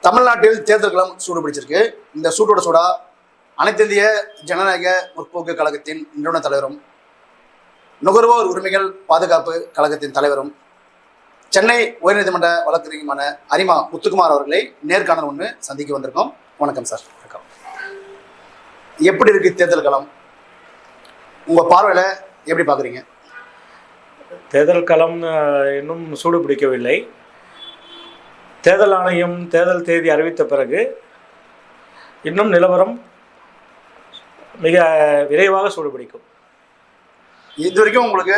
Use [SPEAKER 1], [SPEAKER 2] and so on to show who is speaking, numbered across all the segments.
[SPEAKER 1] தமிழ்நாட்டில் தேர்தல் களம் சூடு பிடிச்சிருக்கு. இந்த சூட்டோட சூடா அனைத்து இந்திய ஜனநாயக முற்போக்கு கழகத்தின் நிறுவன தலைவரும் நுகர்வோர் உரிமைகள் பாதுகாப்பு கழகத்தின் தலைவரும் சென்னை உயர்நீதிமன்ற வழக்கறிஞருமான அரிமா முத்துக்குமார் அவர்களை நேர்காணல் ஒன்று சந்திக்க வந்திருக்கோம். வணக்கம் சார். வணக்கம். எப்படி இருக்கு தேர்தல் களம்? உங்க பார்வையில எப்படி பாக்குறீங்க?
[SPEAKER 2] தேர்தல் களம் இன்னும் சூடு பிடிக்கவில்லை. தேர்தல் ஆணையம் தேர்தல் தேதி அறிவித்த பிறகு இன்னும் நிலவரம் மிக விரைவாக சூடு பிடிக்கும்.
[SPEAKER 1] இது வரைக்கும் உங்களுக்கு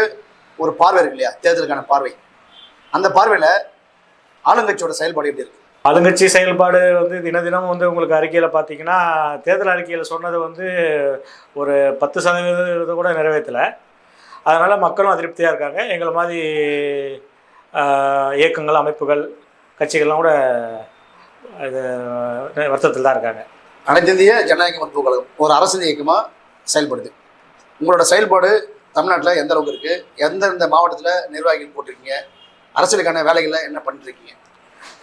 [SPEAKER 1] ஒரு பார்வை இருக்கு இல்லையா, தேர்தலுக்கான பார்வை. அந்த பார்வையில் ஆளுங்கட்சியோட செயல்பாடு எப்படி இருக்கு?
[SPEAKER 2] ஆளுங்கட்சி செயல்பாடு தினம் தினம் உங்களுக்கு அறிக்கையில் பார்த்தீங்கன்னா, தேர்தல் அறிக்கையில் சொன்னது ஒரு 10% கூட நிறைவேற்றலை. அதனால் மக்களும் அதிருப்தியாக இருக்காங்க. எங்களை மாதிரி இயக்கங்கள், அமைப்புகள், கட்சிகள்லாம் கூட இது வருத்தத்தில் தான் இருக்காங்க.
[SPEAKER 1] அனைத்து இந்திய ஜனநாயக முற்போக்கு கழகம் ஒரு அரசியல் இயக்கமாக செயல்படுது. உங்களோட செயல்பாடு தமிழ்நாட்டில் எந்த அளவுக்கு இருக்குது? எந்தெந்த மாவட்டத்தில் நிர்வாகிகள் போட்டிருக்கீங்க? அரசியலுக்கான வேலைகளில் என்ன பண்ணிட்டுருக்கீங்க?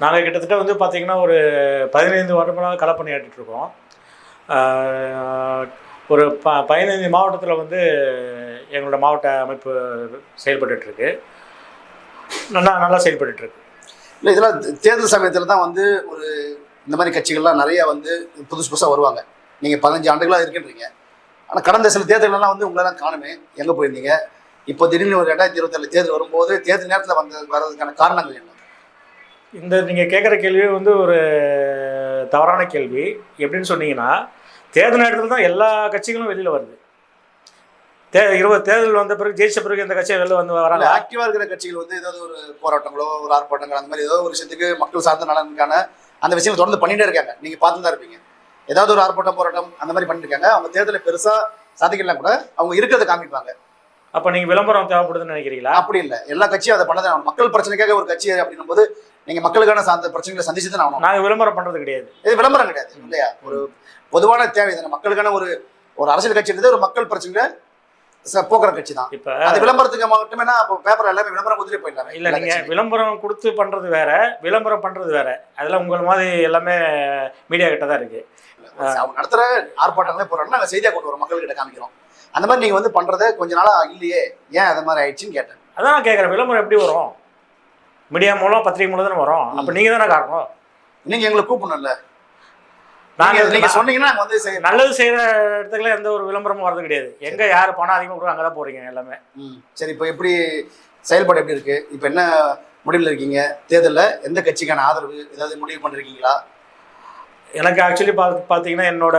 [SPEAKER 2] நாங்கள் கிட்டத்தட்ட பார்த்தீங்கன்னா ஒரு 15 வருடங்களாக களப்பணியாற்றிட்டுருக்கோம். ஒரு 15 மாவட்டத்தில் எங்களோட மாவட்ட அமைப்பு செயல்பட்டுருக்கு. நல்லா செயல்பட்டுருக்கு.
[SPEAKER 1] இல்லை, இதெல்லாம் தேர்தல் சமயத்தில் தான் ஒரு இந்த மாதிரி கட்சிகள்லாம் நிறையா புதுசாக வருவாங்க. நீங்கள் 15 ஆண்டுகளாக இருக்கின்றீங்க. ஆனால் கடந்த சில தேர்தலெல்லாம் உங்களெல்லாம் காணுமே, எங்கே போயிருந்தீங்க? இப்போ திடீர்னு ஒரு 2027 தேர்தல் வரும்போது தேர்தல் நேரத்தில் வர்றதுக்கான காரணங்கள் என்ன?
[SPEAKER 2] இந்த நீங்கள் கேட்குற கேள்வி ஒரு தவறான கேள்வி. எப்படின்னு சொன்னீங்கன்னா, தேர்தல் நேரத்தில் தான் எல்லா கட்சிகளும் வெளியில் வருது. 20 தேர்தல் வந்த பிறகு, ஜெயிச்ச பிறகு இந்த கட்சியை வெளில வராங்க.
[SPEAKER 1] ஆக்டிவாக இருக்கிற கட்சிகள் ஏதாவது ஒரு போராட்டங்களோ ஒரு ஆர்ப்பாட்டங்களோ அந்த மாதிரி ஏதோ ஒரு விஷயத்துக்கு மக்கள் சார்ந்த நலனுக்கான அந்த விஷயம் தொடர்ந்து பண்ணிட்டே இருக்காங்க. நீங்கள் பார்த்து தான் இருப்பீங்க. ஏதாவது ஒரு ஆர்ப்பாட்டம் போராட்டம் அந்த மாதிரி பண்ணிருக்காங்க. அவங்க தேர்தலை பெருசாக சாதிக்கலாம் கூட அவங்க இருக்கிறத காமிப்பாங்க.
[SPEAKER 2] அப்போ நீங்கள் விளம்பரம் தேவைப்படுதுன்னு நினைக்கிறீங்களா?
[SPEAKER 1] அப்படி இல்லை, எல்லா கட்சியும் அதை பண்ணதான். மக்கள் பிரச்சனைக்காக ஒரு கட்சி அப்படின்னும் போது நீங்கள் மக்களுக்கான சார்ந்த பிரச்சனைகளை சந்திச்சு தான் ஆகணும்.
[SPEAKER 2] நாங்கள் விளம்பரம் பண்ணுறது கிடையாது.
[SPEAKER 1] இது விளம்பரம் கிடையாது இல்லையா? ஒரு பொதுவான தேவை தானே மக்களுக்கான ஒரு அரசியல் கட்சி இருந்தது ஒரு மக்கள் பிரச்சனை போக்குற கட்சி தான்.
[SPEAKER 2] இப்போ
[SPEAKER 1] அது விளம்பரத்துக்கு மட்டுமே பேப்பர் எல்லாமே விளம்பரம் கொடுத்துட்டு போயிடலாம்.
[SPEAKER 2] இல்லை, நீங்கள் விளம்பரம் கொடுத்து பண்ணுறது வேற, விளம்பரம் பண்ணுறது வேற. அதெல்லாம் உங்கள் மாதிரி எல்லாமே மீடியா கிட்ட தான் இருக்குது.
[SPEAKER 1] அவங்க நடத்துகிற ஆர்ப்பாட்டங்களே போடுறாங்கன்னா நாங்கள் செய்தியாக கொண்டு வரோம், மக்கள்கிட்ட காமிக்கிறோம். அந்த மாதிரி நீங்கள் பண்ணுறது கொஞ்ச நாளாக இல்லையே, ஏன் அது மாதிரி ஆயிடுச்சுன்னு கேட்டேன்.
[SPEAKER 2] அதான் நான் கேட்குறேன், விளம்பரம் எப்படி வரும்? மீடியா மூலம், பத்திரிகை மூலம் தானே வரும். அப்போ நீங்கள் தானே காரணம்.
[SPEAKER 1] நீங்கள் எங்களை கூப்பிடணும்ல.
[SPEAKER 2] நீங்கள்
[SPEAKER 1] சொன்னீங்கன்னா
[SPEAKER 2] நல்லது செய்கிற இடத்துக்குலாம் எந்த ஒரு விளம்பரமும் வரது கிடையாது. எங்கே யார் பணம் அதிகமாக கொடுக்கும் அங்கே தான் போகிறீங்க எல்லாமே.
[SPEAKER 1] சரி, இப்போ எப்படி செயல்பாடு எப்படி இருக்குது? இப்போ என்ன முடிவில் இருக்கீங்க? தேர்தலில் எந்த கட்சிக்கான ஆதரவு ஏதாவது முடிவு பண்ணிருக்கீங்களா?
[SPEAKER 2] எனக்கு ஆக்சுவலி பார்த்தீங்கன்னா, என்னோட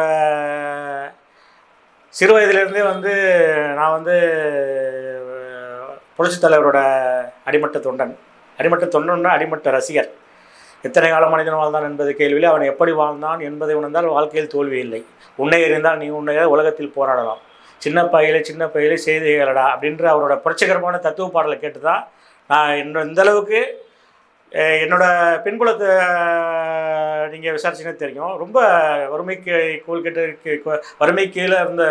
[SPEAKER 2] சிறு வயதிலேருந்தே நான் புரட்சித் தலைவரோட அடிமட்ட தொண்டன், அடிமட்ட ரசிகர். எத்தனை காலம் மனிதன் வாழ்ந்தான் என்பது கேள்வியில் அவன் எப்படி வாழ்ந்தான் என்பதை உணர்ந்தால் வாழ்க்கையில் தோல்வி இல்லை. உன்னை எறிந்தால் நீ உன்னை உலகத்தில் போராடலாம். சின்ன பையிலே செய்திகளடா அப்படின்ற அவரோட புரட்சிகரமான தத்துவ பாடலை கேட்டு தான் நான் இந்தளவுக்கு என்னோட பின்புலத்தை நீங்கள் விசாரிச்சிங்கன்னா தெரியும். ரொம்ப வறுமைக்கு வறுமை கீழே இருந்த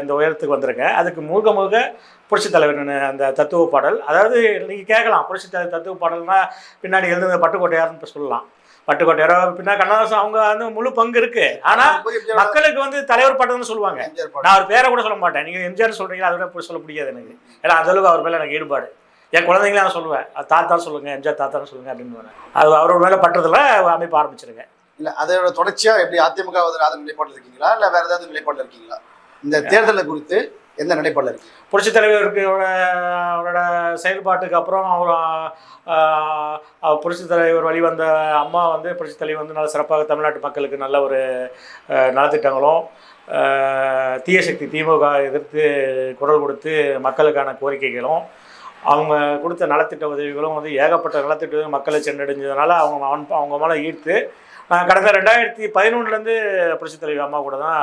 [SPEAKER 2] இந்த உயரத்துக்கு வந்திருக்கேன். அதுக்கு முழுக்க புரட்சித் தலைவர் அந்த தத்துவ பாடல். அதாவது நீங்கள் கேட்கலாம், புரட்சித் தலைவர் தத்துவ பாடல்னா பின்னாடி எழுதுங்க பட்டுக்கோட்டையார்னு இப்போ சொல்லலாம். பட்டுக்கோட்டையாரோ பின்னாடி கண்ணதாசன் அவங்க முழு பங்கு இருக்குது. ஆனால் மக்களுக்கு தலைவர் பாட்டுன்னு சொல்லுவாங்க. நான் அவர் பேரை கூட சொல்ல மாட்டேன். நீங்கள் எம்ஜிஆர் சொல்கிறீங்களா, அதை விட சொல்ல முடியாது எனக்கு. ஏன்னா அந்தளவுக்கு அவர் மேலே எனக்கு ஈடுபாடு. என் குழந்தைங்களே நான் சொல்லுவேன், தாத்தான்னு சொல்லுங்கள், எம்ஜிஆர் தாத்தான்னு சொல்லுங்கள் அப்படின்னு. அது அவரோட மேலே பட்டதில் அமைப்பு ஆரம்பிச்சிருங்க.
[SPEAKER 1] இல்லை, அதோட தொடர்ச்சியாக எப்படி அதிமுக ஆதரவு நிலைப்பாட்டில் இருக்கீங்களா, இல்லை வேறு ஏதாவது நிலைப்பாட்டில் இருக்கீங்களா? இந்த தேர்தலை குறித்து எந்த நிலைப்பாட்டில் இருக்கீங்க?
[SPEAKER 2] புரட்சித் தலைவருக்கு அவரோட செயல்பாட்டுக்கு அப்புறம் புரட்சித் தலைவர் வழிவந்த அம்மா புரட்சித் தலைவர் நல்ல சிறப்பாக தமிழ்நாட்டு மக்களுக்கு நல்ல ஒரு நலத்திட்டங்களும், தீய சக்தி திமுக எதிர்த்து குரல் கொடுத்து மக்களுக்கான கோரிக்கைகளும், அவங்க கொடுத்த நலத்திட்ட உதவிகளும் ஏகப்பட்ட நலத்திட்ட மக்களை சென்றடைஞ்சதுனால அவங்க மேலே ஈர்த்து நான் கடந்த 2011 புரட்சித் தலைவர் அம்மா கூட தான்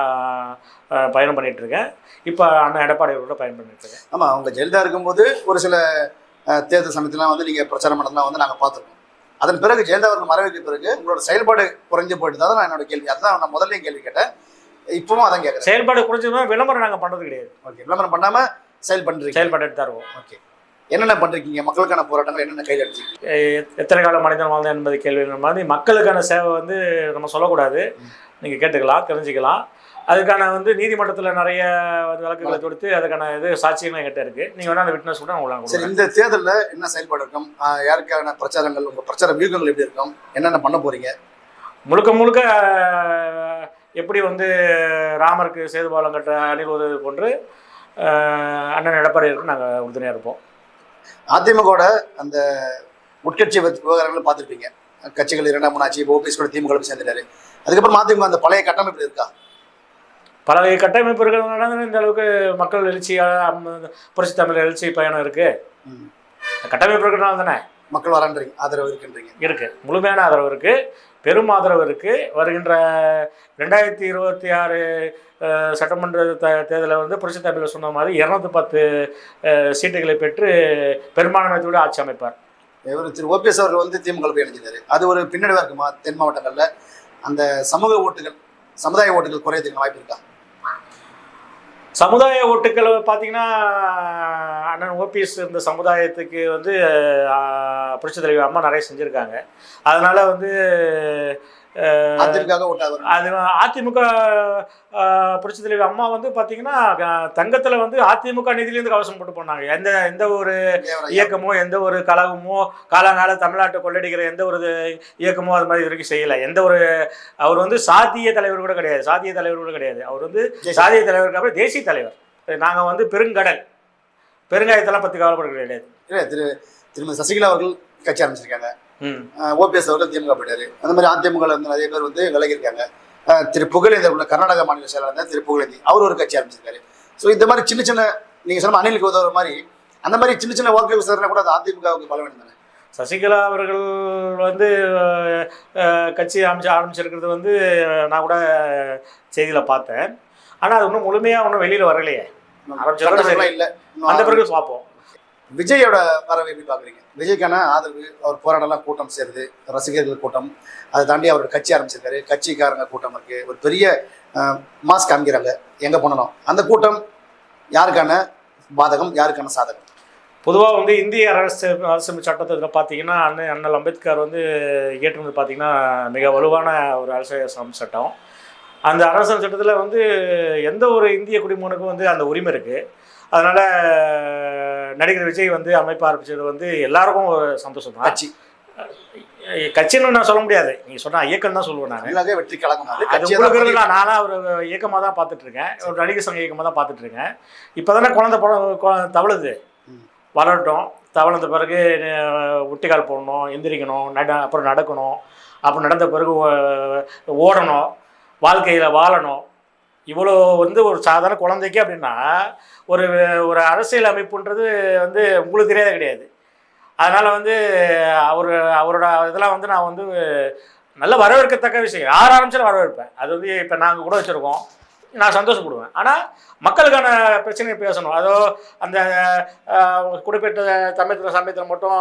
[SPEAKER 2] பயணம் பண்ணிகிட்ருக்கேன். இப்போ அண்ணன் எடப்பாடியோட பயணம் பண்ணிட்டுருக்கேன்.
[SPEAKER 1] ஆமாம், அவங்க ஜெயலலிதா இருக்கும்போது ஒரு சில தேர்தல் சமயத்துலாம் நீங்கள் பிரச்சாரம் பண்ணலாம் நாங்கள் பார்த்துருக்கோம். அதன் பிறகு ஜெயலலிதா அவர்கள் மறைவுக்கு பிறகு உங்களோட செயல்பாடு குறைஞ்சு போயிட்டு தான் நான் என்னோட கேள்வி. அதுதான் நான் முதல்ல கேள்வி கேட்டேன், இப்பவும் அதான் கேட்குறேன்.
[SPEAKER 2] செயல்பாடு குறைஞ்சதுன்னா விளம்பரம் நாங்கள் பண்ணுறது கிடையாது.
[SPEAKER 1] ஓகே, விளம்பரம் பண்ணாமல் செயல்பட்டு தான் இருக்கோம். ஓகே, என்னென்ன பண்ணிருக்கீங்க? மக்களுக்கான போராட்டங்கள் என்னென்ன கையில் எடுத்துருக்கீங்க?
[SPEAKER 2] எத்தனை கால மனிதன் வாழ்ந்தான் என்பது கேள்வி மாதிரி மக்களுக்கான சேவை வந்து நம்ம சொல்லக்கூடாது. நீங்கள் கேட்டுக்கலாம், தெரிஞ்சுக்கலாம். அதுக்கான வந்து நீதிமன்றத்தில் நிறைய வழக்குகளை கொடுத்து அதுக்கான சாட்சியங்களும் என்கிட்ட இருக்குது. நீங்கள் வேணால் அந்த விட்னஸ் கூட உங்களுக்கு.
[SPEAKER 1] சரி, இந்த தேர்தலில் என்ன செயல்பாடு இருக்கும்? யாருக்கான பிரச்சாரங்கள், உங்கள் பிரச்சார வியூகங்கள் எப்படி இருக்கும்? என்னென்ன பண்ண போகிறீங்க?
[SPEAKER 2] முழுக்க முழுக்க எப்படி வந்து ராமருக்கு சேதுபாலம் கட்ட அணில் உதவி போன்று அண்ணன் எடப்பாடி இருக்கு நாங்கள் உறுதுணையாக இருப்போம்.
[SPEAKER 1] அதிமுகவோட அந்த உட்கட்சி விவகாரங்கள் பார்த்துருப்பீங்க. கட்சிகள் 2 ஆச்சு. இப்போ ஓபிஎஸ் கூட திமுக சேர்ந்துட்டாரு. அதுக்கப்புறம் அதிமுக அந்த பழைய கட்டமைப்பு இருக்கா?
[SPEAKER 2] பழைய கட்டமைப்பு இருக்கிறதுனால இந்த அளவுக்கு மக்கள் எழுச்சியாக புரட்சி தமிழ் எழுச்சி பயணம் இருக்குது. கட்டமைப்பு இருக்கிறதுனால தானே
[SPEAKER 1] மக்கள் வரான்றீங்க, ஆதரவு இருக்குன்றீங்க.
[SPEAKER 2] இருக்குது, முழுமையான ஆதரவு இருக்குது, பெரும் ஆதரவு இருக்குது. வருகின்ற 2026 சட்டமன்ற தேர்தலில் வந்து புரட்சி தமிழில் சொன்ன மாதிரி 210 சீட்டுகளை பெற்று பெரும்பான்மையோடு ஆட்சி அமைப்பார்.
[SPEAKER 1] இவர் திரு ஓபிஎஸ் அவர்கள் வந்து திமுக போய் இணைஞ்சிட்டாரு. அது ஒரு பின்னடைவாக இருக்குமா? தென் மாவட்டங்களில் அந்த சமூக ஓட்டுகள், சமுதாய ஓட்டுகள் குறையதுக்கு வாய்ப்பு இருக்கா?
[SPEAKER 2] சமுதாய ஓட்டுக்கள் பார்த்தீங்கன்னா அண்ணன் ஓபிஎஸ் இந்த சமுதாயத்துக்கு வந்து புரட்சி தலைவர் அம்மா நிறைய செஞ்சுருக்காங்க. அதனால் வந்து அது அதிமுக புரட்சி தலைவர் அம்மா வந்து பார்த்தீங்கன்னா தங்கத்தில் வந்து அதிமுக நிதியிலேருந்து கவசம் போட்டு போனாங்க. எந்த ஒரு இயக்கமோ எந்த ஒரு கழகமோ காலங்கால தமிழ்நாட்டை கொள்ளடிக்கிற எந்த ஒரு இயக்கமோ அது மாதிரி வரைக்கும் செய்யலை. அவர் வந்து சாதிய தலைவர் கூட கிடையாது, அவர் வந்து சாதிய தலைவருக்கு அப்புறம் தேசிய தலைவர். நாங்கள் வந்து பெருங்கடல், பெருங்காயத்தெல்லாம் பற்றி கவலைப்பட கிடையாது.
[SPEAKER 1] திருமதி சசிகலா அவர்கள் கட்சி ஆரம்பிச்சிருக்காங்க. ஓபிஎஸ் அவர்கள் திமுக போயிட்டாரு. அந்த மாதிரி அதிமுக வந்து நிறைய பேர் வந்து விலகிருக்காங்க. திரு புகழேந்தர் உள்ள கர்நாடக மாநில செயலாளர் திரு புகழேந்தி அவர் ஒரு கட்சி ஆரம்பிச்சிருக்காரு. ஸோ இந்த மாதிரி சின்ன சின்ன நீங்கள் சொன்ன அணிலுக்கு உதவுற மாதிரி அந்த மாதிரி சின்ன சின்ன வாக்கு விசாரணை கூட அது அதிமுகவுக்கு பலவீனம் தானே.
[SPEAKER 2] சசிகலா அவர்கள் வந்து கட்சி ஆரம்பிச்சிருக்கிறது வந்து நான் கூட செய்தியில் பார்த்தேன். ஆனால் அது இன்னும் முழுமையாக வெளியில் வரலையே.
[SPEAKER 1] இல்லை,
[SPEAKER 2] அந்த பிறகு பார்ப்போம்.
[SPEAKER 1] விஜயோட வரவை எப்படி பார்க்குறீங்க? விஜய்க்கான ஆதரவு, அவர் போராடலாம் கூட்டம் சேருது, ரசிகர்கள் கூட்டம், அதை தாண்டி அவர் கட்சி ஆரம்பிச்சிருக்காரு, கட்சிக்காரங்க கூட்டம் இருக்குது, ஒரு பெரிய மாஸ் காமிக்கிறாங்க எங்கே போனோம். அந்த கூட்டம் யாருக்கான பாதகம், யாருக்கான சாதகம்?
[SPEAKER 2] பொதுவாக வந்து இந்திய அரசியல் சட்டத்தில் பார்த்தீங்கன்னா அண்ணல் அம்பேத்கர் வந்து இயற்றுனது பார்த்தீங்கன்னா மிக வலுவான ஒரு அரசியல் சட்டம். அந்த அரசியல் சட்டத்தில் வந்து எந்த ஒரு இந்திய குடிமகனுக்கும் வந்து அந்த உரிமை இருக்குது. அதனால் நடிகர் விஜய் வந்து அமைப்பு ஆரம்பிச்சது வந்து எல்லாருக்கும் ஒரு சந்தோஷம் தான். கட்சின்னு நான் சொல்ல முடியாது, நீங்கள் சொன்னால் இயக்கம் தான் சொல்லுவேன். நான்
[SPEAKER 1] வெற்றி கழகம்
[SPEAKER 2] அது கொடுக்குறதுல நானாக ஒரு இயக்கமாக தான் பார்த்துட்ருக்கேன், ஒரு நடிகர் சங்க இயக்கமாக தான் பார்த்துட்ருக்கேன். இப்போ தானே குழந்தை தவழுது, வளரட்டும். தவழ்ந்த பிறகு ஒட்டிக்கால் போடணும், எந்திரிக்கணும், அப்புறம் நடக்கணும், அப்புறம் நடந்த பிறகு ஓடணும், வாழ்க்கையில் வாழணும். இவ்வளோ வந்து ஒரு சாதாரண குழந்தைக்கு அப்படின்னா ஒரு அரசியல் அமைப்புன்றது வந்து உங்களுக்கு தெரியாத கிடையாது. அதனால் வந்து அவரோட இதெல்லாம் வந்து நான் வந்து நல்ல வரவேற்கத்தக்க விஷயம். யார் ஆரம்பிச்சாலும் வரவேற்பேன். அது வந்து இப்போ நாங்கள் கூட வச்சுருக்கோம், நான் சந்தோஷப்படுவேன். ஆனால் மக்களுக்கான பிரச்சனையை பேசணும். அதோ அந்த குறிப்பிட்ட சமயத்தில் மட்டும்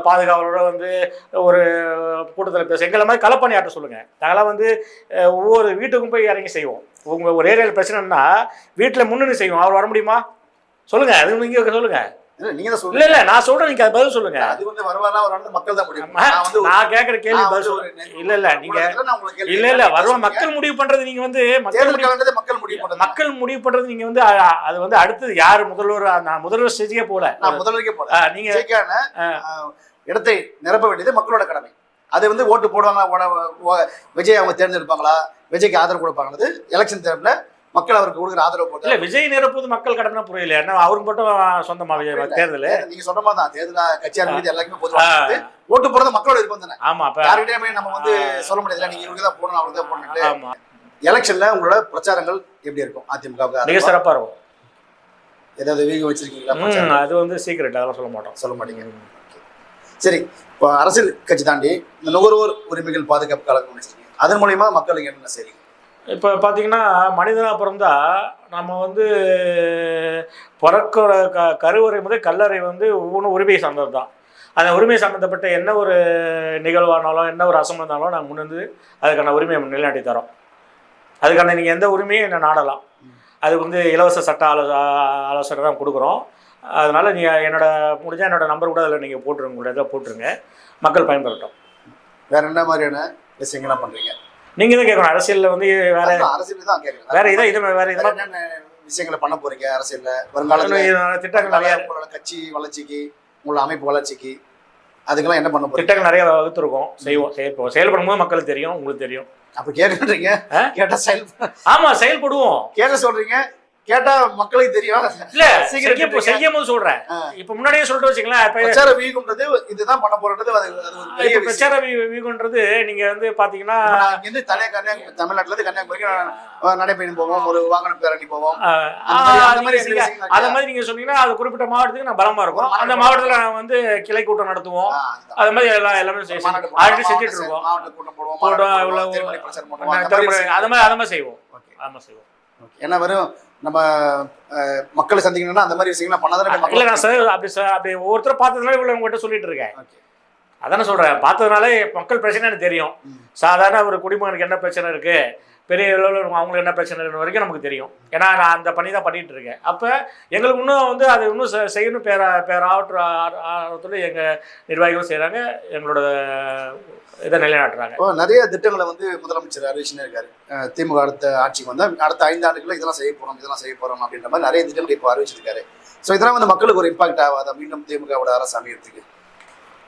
[SPEAKER 2] பாதுகாவலோட வந்து ஒரு கூட்டத்தில் பேச எங்களை மாதிரி களப்பணியாற்ற சொல்லுங்கள். நாங்களாம் வந்து ஒவ்வொரு வீட்டுக்கும் போய் இறங்கி செய்வோம். உங்கள் ஒரு ஏரியாவில் பிரச்சனைன்னா வீட்டில் முன்னணி செய்வோம். அவர் வர முடியுமா சொல்லுங்கள், அது நீங்கள் சொல்லுங்கள். இல்ல நான் சொல்றேன், நீங்க அது பதில் சொல்லுங்க.
[SPEAKER 1] அது வந்து வருவாரா ஒரு மக்கள் தான் முடியும்.
[SPEAKER 2] நான் கேக்குற கேள்வி பதில் சொல்லுங்க. இல்ல நீங்க இல்ல வருவா மக்கள் முடிவு பண்றது. நீங்க வந்து மக்கள் முடிவு பண்றது. நீங்க வந்து அது வந்து அடுத்தது யாரு முதல்வர், நான் முதல்வர் ஸ்டேஜ்க்கே போல,
[SPEAKER 1] முதல்வருக்கே போல. நீங்க இடத்தை நிரப்ப வேண்டியது மக்களோட கடமை. அது வந்து ஓட்டு போடுவாங்க, விஜய் அவங்க தேர்ந்தெடுப்பாங்களா, விஜய்க்கு ஆதரவு கொடுப்பாங்க, எலெக்ஷன் தேர்தல மக்கள் அவருக்கு கொடுக்குற ஆதரவு போட்டு.
[SPEAKER 2] இல்ல விஜய் நிரப்புவது மக்கள் கடமை புரியல. என்ன அவருக்கு மட்டும் சொந்தமா தேர்தல்?
[SPEAKER 1] நீங்க சொன்ன மாதிரி தான் தேர்தல் கட்சியார் மீது எல்லாருமே பொதுவாக ஓட்டு போறது மக்களோட விருப்பம் தானே.
[SPEAKER 2] ஆமா,
[SPEAKER 1] யாருக்கிட்டே நம்ம வந்து சொல்ல முடியாது நீங்க இவருக்கு தான் போடணும் அவருக்கு தான் போடணும். ஆமா, எலெக்ஷன்ல உங்களோட பிரச்சாரங்கள் எப்படி இருக்கும்? அதிமுக
[SPEAKER 2] மிக சிறப்பா இருக்கும்.
[SPEAKER 1] ஏதாவது வீக வச்சிருக்கீங்களா?
[SPEAKER 2] அது வந்து சீக்கிரட், அதெல்லாம் சொல்ல மாட்டீங்க.
[SPEAKER 1] சரி, இப்போ அரசியல் கட்சி தாண்டி இந்த நுகர்வோர் உரிமைகள் பாதுகாப்பு கழகம் வச்சிருக்கீங்க, அதன் மூலியமா மக்களுக்கு என்னென்ன செய்றீங்க?
[SPEAKER 2] இப்போ பார்த்தீங்கன்னா மனிதனாக பிறந்தா நம்ம வந்து பிறக்கிற கருவறை முதல் கல்லறை வந்து ஒவ்வொன்றும் உரிமை சார்ந்தது தான். அந்த உரிமை சம்மந்தப்பட்ட என்ன ஒரு நிகழ்வானாலும் என்ன ஒரு அசம்பம் இருந்தாலும் நாங்கள் முன்னெந்து அதுக்கான உரிமையை நிலைநாட்டி தரோம். அதுக்கான நீங்கள் எந்த உரிமையும் என்ன நாடலாம். அது வந்து இலவச சட்ட ஆலோசனை தான் கொடுக்குறோம். அதனால் நீங்கள் முடிஞ்சால் என்னோட நம்பர் கூட அதில் நீங்கள் போட்டுருங்க, உங்களோட இதில் போட்டுருங்க, மக்கள் பயன்பெறட்டும்.
[SPEAKER 1] வேற என்ன மாதிரியான விஷயங்கள்லாம் பண்றீங்க?
[SPEAKER 2] நீங்கள் தான் கேட்கணும். அரசியலில் வந்து வேற
[SPEAKER 1] அரசியல் தான் கேட்குறேன்.
[SPEAKER 2] வேற வேற
[SPEAKER 1] என்னென்ன விஷயங்களை பண்ண போறீங்க அரசியல்ல வருங்காலத்தில்?
[SPEAKER 2] திட்டங்கள் நிறைய,
[SPEAKER 1] உங்களோட கட்சி வளர்ச்சிக்கு, உங்களோட அமைப்பு வளர்ச்சிக்கு, அதுக்கெல்லாம் என்ன பண்ண போறீங்க?
[SPEAKER 2] திட்டங்கள் நிறைய வகுத்துருக்கோம், செயல்படும் போது மக்களுக்கு தெரியும், உங்களுக்கு தெரியும்.
[SPEAKER 1] அப்ப கேட்குறீங்க, கேட்டா
[SPEAKER 2] ஆமாம் செயல்படுவோம்.
[SPEAKER 1] கேட்ட சொல்றீங்க, கேட்டா மக்களுக்கு தெரியும்.
[SPEAKER 2] இல்ல செய்யும் போது சொல்றேன். இப்ப முன்னாடியே சொல்லிட்டு வச்சுக்கலாம்.
[SPEAKER 1] பிரச்சார வீகுன்றது இதுதான் பண்ண போறது.
[SPEAKER 2] பிரச்சார வீகுன்றது நீங்க வந்து பாத்தீங்கன்னா
[SPEAKER 1] தமிழ்நாட்டுல இருந்து கன்னியாகுமரிக்கு நடைபயணம் போவோம், ஒரு வாகன பேரணி போவோம்.
[SPEAKER 2] அத மாதிரி நீங்க சொன்னீங்கன்னா அது குறிப்பிட்ட மாவட்டத்துக்கு நான் பலமா இருக்கும். அந்த மாவட்டத்துல நான் வந்து கிளை கூட்டம் நடத்துவோம். அது மாதிரி எல்லாமே செஞ்சுட்டு இருக்கோம். அது மாதிரி செய்வோம். ஆமா செய்வோம்.
[SPEAKER 1] ஏன்னா வெறும் நம்ம மக்களை சந்திக்கணும்னா அந்த மாதிரி விஷயங்கள்லாம் பண்ணாதான்.
[SPEAKER 2] இல்லை நான் சார் அப்படி ஒவ்வொருத்தரும் பார்த்ததுனால இவ்வளோ உங்கள்கிட்ட சொல்லிட்டு இருக்கேன். அதானே சொல்கிறேன். பார்த்ததுனாலே மக்கள் பிரச்சனை எனக்கு தெரியும். சாதாரண ஒரு குடிமகனுக்கு என்ன பிரச்சனை இருக்குது, பெரிய அளவில் அவங்களுக்கு என்ன பிரச்சனை வரைக்கும் நமக்கு தெரியும். ஏன்னா நான் அந்த பணி தான் பண்ணிகிட்டு இருக்கேன். அப்போ எங்களுக்கு இன்னும் வந்து அது இன்னும் செய்யணும். ஆவட்டத்தில் எங்கள் நிர்வாகிகளும் செய்கிறாங்க, எங்களோட இதை நிலைநாட்டுறாங்க.
[SPEAKER 1] நிறைய திட்டங்களை வந்து முதலமைச்சர் அறிவிச்சுன்னு இருக்காரு. திமுக அடுத்த ஆட்சிக்கு வந்து அடுத்த 5 ஆண்டுகளில் இதெல்லாம் செய்ய போகிறோம் அப்படின்ற மாதிரி நிறைய திட்டங்கள் இப்போ அறிவிச்சிருக்காரு. ஸோ இதெல்லாம் வந்து மக்களுக்கு ஒரு இம்பாக்ட் ஆகாதா மீண்டும் திமுகவோட அரசு அமையறதுக்கு?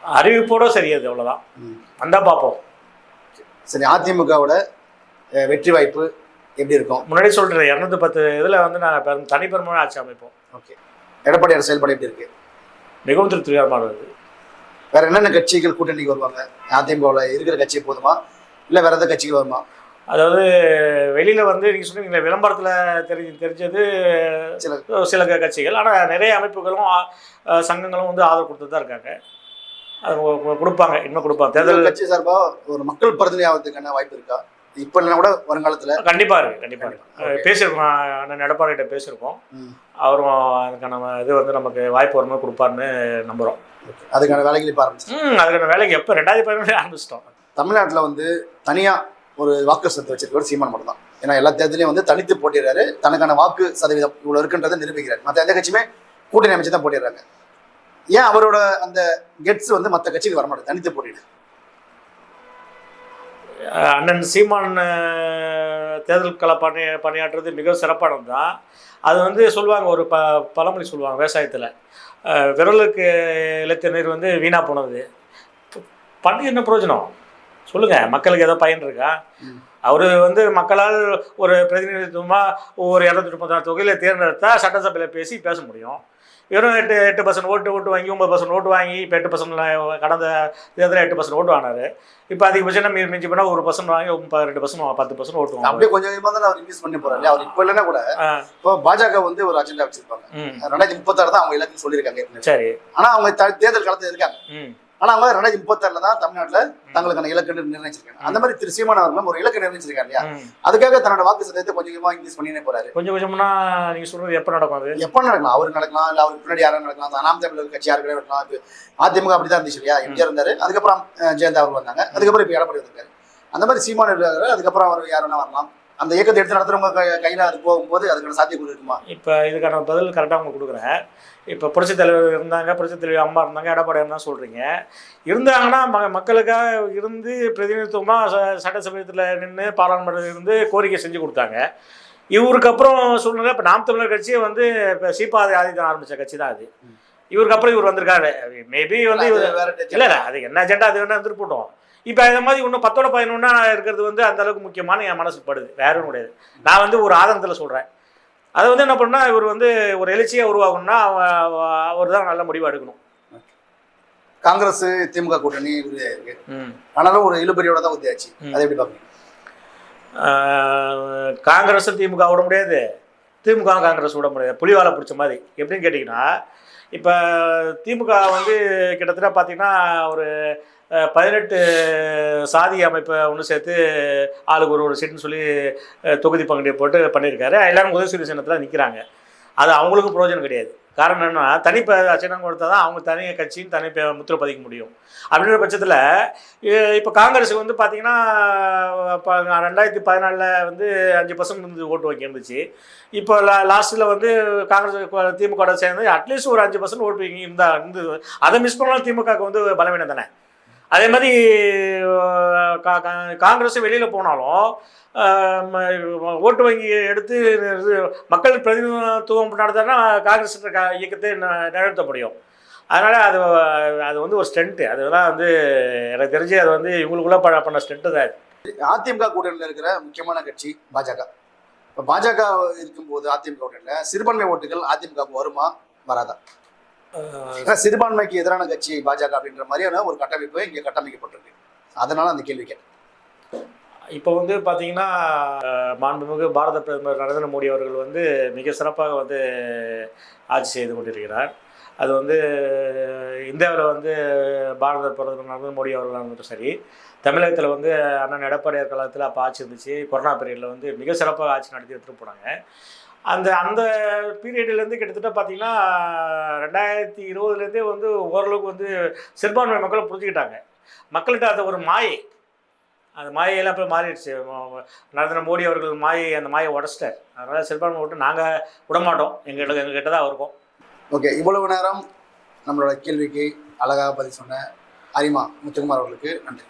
[SPEAKER 2] அறிவிப்போட சரியாது, அவ்வளோதான். வந்தா பார்ப்போம்.
[SPEAKER 1] சரி, அதிமுகவோட வெற்றி வாய்ப்பு எப்படி இருக்கும்?
[SPEAKER 2] முன்னாடி சொல்கிறேன், 210 இதில் வந்து நாங்கள் தனிப்பெருமான ஆட்சி அமைப்போம்.
[SPEAKER 1] ஓகே. எடப்பாடியார் செயல்பாடு எப்படி இருக்கு?
[SPEAKER 2] மிகவும் திருப்திகரமாக இருக்குது.
[SPEAKER 1] வேற என்னென்ன கட்சிகள் கூட்டணிக்கு வருவாங்க? அதிமுகவில் இருக்கிற கட்சி போதுமா, இல்லை வேற எந்த கட்சிகள் வருமா?
[SPEAKER 2] அதாவது வெளியில் வந்து நீங்கள் சொன்னீங்களே விளம்பரத்தில் தெரிஞ்சது சில கட்சிகள், ஆனால் நிறைய அமைப்புகளும் சங்கங்களும் வந்து ஆதரவு கொடுத்து தான் இருக்காங்க. அது கொடுப்பாங்க, இன்னும் கொடுப்பாங்க. தேர்தல்
[SPEAKER 1] கட்சி சார்பாக ஒரு மக்கள் பிரதிநிதி ஆகிறதுக்கான வாய்ப்பு இருக்கா இப்போ இல்லைன்னா கூட வருங்காலத்தில்?
[SPEAKER 2] கண்டிப்பாக இருக்குது. பேசியிருக்கோம், அண்ணன் எடப்பாடிகிட்ட பேசியிருக்கோம். அவரும் அதுக்கான இது வந்து நமக்கு வாய்ப்பு வரும்போது கொடுப்பாருன்னு நம்புகிறோம்.
[SPEAKER 1] அதுக்கான வேலைகள் இப்போ ஆரம்பிச்சு
[SPEAKER 2] அதுக்கான வேலைக்கு எப்போ 2015 ஆரம்பிச்சிட்டோம்.
[SPEAKER 1] தமிழ்நாட்டில் வந்து தனியாக ஒரு வாக்கு சதவீதம் வச்சிருக்கவர் சீமான் மட்டும் தான். ஏன்னா எல்லா தேர்தலையும் வந்து தனித்து போட்டிடுறாரு, தனக்கான வாக்கு சதவீதம் இவ்வளோ இருக்குன்றதை நிரூபிக்கிறார். மற்ற எந்த கட்சியுமே கூட்டணி அமைச்சு தான் போட்டிடுறாங்க. ஏன் அவரோட அந்த கெட்ஸ் வந்து மற்ற கட்சிக்கு வரமாட்டேன், தனித்து போட்டிடு?
[SPEAKER 2] அண்ணன் சீமான் தேர்தல் கள பணியாற்றுறது மிக சிறப்பானது தான். அது வந்து சொல்லுவாங்க, ஒரு பழமொழி சொல்லுவாங்க விவசாயத்தில், விரலுக்கு இழுத்த நீர் வந்து வீணாக போனது. பண்ணி என்ன பிரயோஜனம் சொல்லுங்கள்? மக்களுக்கு ஏதோ பயன் இருக்கா? அவர் வந்து மக்களால் ஒரு பிரதிநிதித்துவமாக ஒரு 236 தொகையில் தேர்ந்தெடுத்தா சட்டசபையில் பேச முடியும். வெறும் 8% ஓட்டு வாங்கி 9% ஓட்டு வாங்கி இப்போ 8% கடந்த தேர்தலில் 8% ஓட்டு வாங்கினார். இப்போ அதிகபட்சம் மிஞ்சி போனால் 1% வாங்கி 2% 10% ஓட்டு வாங்க.
[SPEAKER 1] அப்படியே கொஞ்சம் கொஞ்சமாக தான் அவர் இன்வெஸ்ட் பண்ணி போகிறாரு. அவர் இப்போ இல்லைன்னா கூட இப்போ பாஜக வந்து ஒரு அஜெண்டா வச்சிருப்பாங்க. 2036 தான் அவங்க எல்லாத்தையும் சொல்லியிருக்காங்க. சரி, ஆனால் அவங்க தேர்தல் காலத்தில் இருக்காங்க. ஆனால் அவங்க 2036 தான் தமிழ்நாட்டில் தங்களுக்கான இலக்கு நிர்ணயிச்சிருக்காங்க. அந்த மாதிரி திரு சீமான் அவர்களும் ஒரு இலக்கு நிர்ணயிச்சிருக்காங்க இல்லையா? அதுக்காக தன்னோட வாக்கு சதவீதத்தை கொஞ்சம் கொஞ்சமாக இன்க்ரீஸ் பண்ணினே போறாரு.
[SPEAKER 2] கொஞ்சம்னா நீங்க சொல்றது எப்போ நடக்கும்? அது
[SPEAKER 1] எப்போ நடக்கலாம்? அவருக்கு நடக்கலாம், இல்லை அவருக்கு பின்னாடி யாரும் நடக்கலாம், நாம் தமிழர் கட்சி யாருக்கு நடக்கலாம். அதிமுக அப்படிதான் இருந்துச்சு இல்லையா? எம்ஜிஆர் இருந்தாரு, அதுக்கப்புறம் ஜெயலலிதா அவர் வந்தாங்க, அதுக்கப்புறம் இப்போ எடப்பாடி வந்திருக்காரு. அந்த மாதிரி சீமான் இருக்காரு, அதுக்கப்புறம் அவர் யார் வேணா வரலாம். அந்த இயக்கத்தை எடுத்து நடத்துறவங்க கையில் அது போகும்போது அதுக்கான சாத்தியக்கூறு இருக்குமா?
[SPEAKER 2] இப்போ இதுக்கான பதில் கரெக்டாக உங்களுக்கு கொடுக்குறேன். இப்போ புரட்சித் தலைவர் இருந்தாங்க, புரட்சித் தலைவர் அம்மா இருந்தாங்க, எடப்பாடி தான் சொல்கிறீங்க. இருந்தாங்கன்னா மக்களுக்காக இருந்து பிரதிநிதித்துவமாக சட்டசபையத்தில் நின்று பாராளுமன்றத்தில் இருந்து கோரிக்கை செஞ்சு கொடுத்தாங்க. இவருக்கு அப்புறம் சூழ்நிலை இப்போ நாம் தமிழர் கட்சியை வந்து இப்போ சீபாதை ஆதித்தம் ஆரம்பித்த கட்சி தான் அது. இவருக்கு அப்புறம் இவர் வந்திருக்காரு. மேபி வந்து இல்லை அது என்ன அஜெண்டா அது வேணா வந்துட்டு போட்டோம். இப்போ இந்த மாதிரி இன்னும் 10ஓட 11 இருக்கிறது வந்து அந்த அளவுக்கு முக்கியமான என் மனசுக்கு படுது. வேற ஒன்றும் கிடையாது. நான் வந்து ஒரு ஆதங்கத்தில் சொல்கிறேன். அதை வந்து என்ன பண்ணால் இவர் வந்து ஒரு எழுச்சியாக உருவாகணும்னா அவர் தான் நல்ல முடிவு எடுக்கணும்.
[SPEAKER 1] காங்கிரஸ் திமுக கூட்டணி இருக்கு, ஆனாலும் ஒரு இழுபறியோட தான் உத்தியாச்சு. அதை எப்படி பார்ப்பீங்க?
[SPEAKER 2] காங்கிரஸும் திமுக விட முடியாது, திமுக காங்கிரஸ் விட முடியாது. புலிவாலை பிடிச்ச மாதிரி. எப்படின்னு கேட்டிங்கன்னா, இப்போ திமுக வந்து கிட்டத்தட்ட பார்த்திங்கன்னா ஒரு 18 சாதி அமைப்பை ஒன்று சேர்த்து ஆளுக்கு ஒரு சீட்டுன்னு சொல்லி தொகுதி பங்கீடு போட்டு பண்ணியிருக்காரு. எல்லாரும் உதயசூரிய சின்னத்தில் நிற்கிறாங்க. அது அவங்களுக்கும் பிரயோஜனம் கிடையாது. காரணம் என்னன்னா தனி சின்னம் கொடுத்தா தான் அவங்க தனி கட்சின்னு தனி முத்திரை பதிக்க முடியும். அப்படின்ற பட்சத்தில் இப்போ காங்கிரஸுக்கு வந்து பார்த்தீங்கன்னா இப்போ 2014 வந்து 5% வந்து ஓட்டு வங்கி இருந்துச்சு. இப்போ லாஸ்ட்டில் வந்து காங்கிரஸ் திமுக சேர்ந்து அட்லீஸ்ட் ஒரு 5% ஓட்டு வங்கி இருந்தது. அதை மிஸ் பண்ணாலும் திமுகவுக்கு வந்து பலவீனம் தானே. அதே மாதிரி காங்கிரஸ் வெளியில் போனாலும் ஓட்டு வங்கி எடுத்து மக்கள் பிரதிநிதித்துவம் நடத்தினா காங்கிரஸ் இயக்கத்தை நிகழ்த்த முடியும். அதனால் அது வந்து ஒரு ஸ்டண்ட்டு. அதெல்லாம் வந்து எனக்கு தெரிஞ்சு அது வந்து இவங்களுக்குள்ள பண்ண ஸ்டண்ட்டு தான்.
[SPEAKER 1] அதிமுக கூட்டணியில் இருக்கிற முக்கியமான கட்சி பாஜக. இப்போ பாஜக இருக்கும்போது அதிமுக கூட்டணியில் சிறுபான்மை ஓட்டுகள் அதிமுகவுக்கு வருமா வராதா? சிறுபான்மைக்கு எதிரான கட்சி பாஜக அப்படின்ற மாதிரியான ஒரு கட்டமைப்பு இங்கே கட்டமைக்கப்பட்டிருக்கு. அதனால அந்த கேள்வி கேட்டேன்.
[SPEAKER 2] இப்போ வந்து பார்த்தீங்கன்னா மாண்புமிகு பாரத பிரதமர் நரேந்திர மோடி அவர்கள் வந்து மிக சிறப்பாக வந்து ஆட்சி செய்து கொண்டிருக்கிறார். அது வந்து இந்தியாவில் வந்து பாரத பிரதமர் நரேந்திர மோடி அவர்கள் இருந்துட்டும் சரி, தமிழகத்தில் வந்து அண்ணன் எடப்பாடியார் காலத்தில் அப்போ ஆட்சி இருந்துச்சு. கொரோனா பீரியடில் வந்து மிக சிறப்பாக ஆட்சி நடத்தி எடுத்துகிட்டு போனாங்க. அந்த பீரியட்லேருந்து கிட்டத்தட்ட பார்த்தீங்கன்னா 2020 வந்து ஓரளவுக்கு வந்து சிறுபான்மை மக்களை புரிஞ்சுக்கிட்டாங்க. மக்கள்கிட்ட அது ஒரு மாயை, அந்த மாயையெல்லாம் போய் மாறிடுச்சு. நரேந்திர மோடி அவர்கள் அந்த மாயை உடச்சிட்டார். அதனால் சிறுபான்மை ஓட்டு நாங்கள் விடமாட்டோம், எங்ககிட்ட தான் இருக்கும்.
[SPEAKER 1] ஓகே, இவ்வளவு நேரம் நம்மளோட கேள்விக்கு அழகாக பதில் சொன்ன அரிமா முத்துக்குமார் அவர்களுக்கு நன்றி.